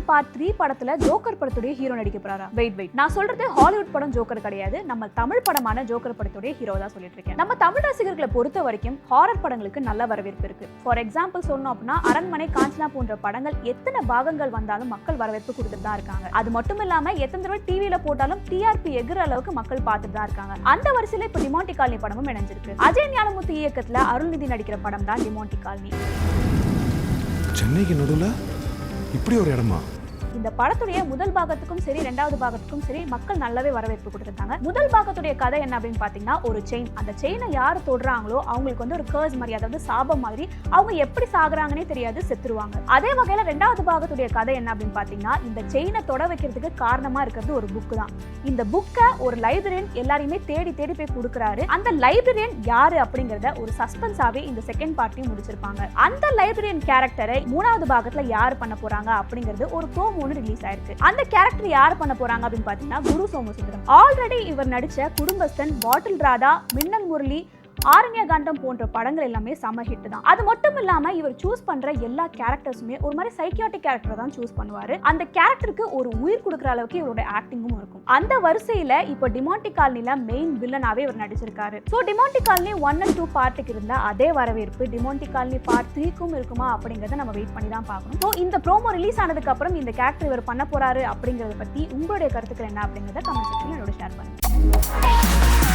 Part 3 படத்துல joker படத்துடைய hero நடிக்க போறாரா? வெயிட் நான் சொல்றது ஹாலிவுட் படம் ஜோக்கர் கிடையாது, நம்ம தமிழ் படமான ஜோக்கர் படத்துடைய ஹீரோ தான் சொல்லிட்டு இருக்கேன். நம்ம தமிழ் ரசிகர்களை பொறுத்த வரைக்கும் ஹாரர் படங்களுக்கு நல்ல வரவேற்பு இருக்கு. ஃபார் எக்ஸாம்பிள் சொன்னோம் அப்படின்னா அரண்மனை, காஞ்சனா போன்ற படங்கள் எத்தனை பாகங்கள் வந்தாலும் மக்கள் வரவேற்பு கொடுத்துட்டு தான் இருக்காங்க. அது மட்டும் இல்லாம எத்தனை தடவை டிவியில போட்டாலும் டிஆர்பி எகிற அளவுக்கு மக்கள் பார்த்துட்டு தான் இருக்காங்க. அந்த வரிசையில இப்ப டிமாண்டி காலனி படமும் இணைஞ்சிருக்கு. அஜய் ஞானமுத்து இயக்கத்துல அருள்நிதி நடிக்கிற படம் தான் டிமாண்டி காலனி. சென்னைக்கு நடுவுல இப்படி ஒரு இடமா? இந்த படத்துடைய முதல் பாகத்துக்கும் சரி இரண்டாவது பாகத்துக்கும் சரி மக்கள் நல்லாவே வரவேற்பு கொடுத்துருக்காங்க. முதல் பாகத்துடைய கதை என்ன அப்படின்னு பாத்தீங்கன்னா, ஒரு செயின், அந்த செயினை யார் தொடுறாங்களோ அவங்களுக்கு வந்து ஒரு கர்ஸ் மாதிரி, அதாவது சாபம் மாதிரி, அவங்க எப்படி சாகுறாங்கன்னே தெரியாது, செத்துருவாங்க. அதே வகையில இரண்டாவது பாகத்துடைய கதை என்ன அப்படின்னு பாத்தீங்கன்னா, இந்த செயினை தொட வைக்கிறதுக்கு காரணமா இருக்கிறது ஒரு புக் தான். இந்த புக்கை ஒரு லைப்ரரியன் எல்லாரையுமே தேடி தேடி போய் கொடுக்குறாரு. அந்த லைப்ரரியன் யாரு அப்படிங்கறத ஒரு சஸ்பென்ஸாவே இந்த செகண்ட் பார்ட்டையும் முடிச்சிருப்பாங்க. அந்த லைப்ரரியன் கேரக்டரை மூணாவது பாகத்துல யார் பண்ண போறாங்க அப்படிங்கிறது ஒரு ப்ரோமோ ரிலீஸ் ஆயிருக்கு. அந்த கேரக்டர் யார் பண்ண போறாங்க அப்படின்னு பாத்தீங்கன்னா குரு சோமசுந்தரம். ஆல்ரெடி இவர் நடிச்ச குடும்பஸ்தன், பாட்டில் ராதா, மின்னல் முரளி, ஆரண்ய காண்டம் போன்ற படங்கள் எல்லாமே செம ஹிட் தான். அது மட்டும் இல்லாம இவர் சூஸ் பண்ற எல்லா கேரக்டர்ஸுமே ஒரு மாதிரி சைக்கியாட்டிக் கேரக்டர் தான் சூஸ் பண்ணுவாரு. அந்த கேரக்டருக்கு ஒரு உயிர் கொடுக்குற அளவுக்கு இவரோட ஆக்டிங்கும் இருக்கும். அந்த வரிசையில இப்போ டிமாண்டி காலனில மெயின் வில்லனாவே இவர் நடிச்சிருக்காரு. ஸோ டிமாண்டி காலனி 1 and 2 பார்ட்டுக்கு இருந்த அதே வரவேற்பு டிமாண்டி காலனி பார்ட் 3க்கும் இருக்குமா அப்படிங்கறத நம்ம வெயிட் பண்ணி தான் பார்க்கணும். ஸோ இந்த ப்ரோமோ ரிலீஸ் ஆனதுக்கு அப்புறம் இந்த கேரக்டர் இவர் பண்ண போறாரு அப்படிங்கறத பத்தி உங்களுடைய கருத்துக்கள் என்ன அப்படிங்கறத கமெண்ட் செக்ஷன்ல என்னோட ஷேர் பண்ணுங்க.